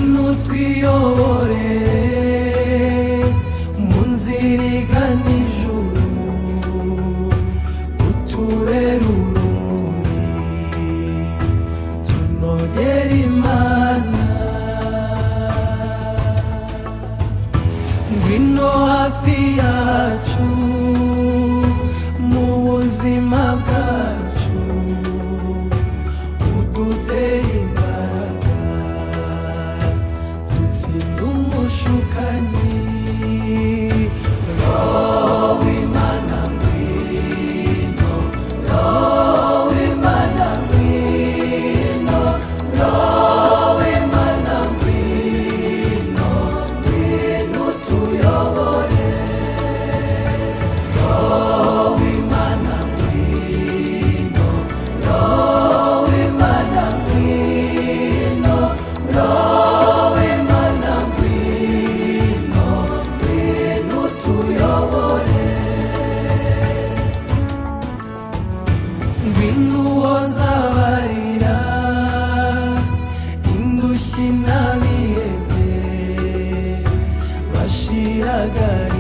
ngwino twiyoborere mu nzira igana ijuru, utubere urumuri tunogere Imana. Ngwino hafi yacu mu buzima bwacu, udutere imbaraga dutsinde umushukanyi. Roho w'Imana ngwino, Roho w'Imana ngwino, Roho w'Imana ngwino, ngwino tuyobore. Roho w'Imana ngwino, Roho w'Imana ngwino, Roho w'Imana ngwino, ngwino tuyobore. Ngwino uwoza abarira, indushyi n'abihebye bashira agahinda.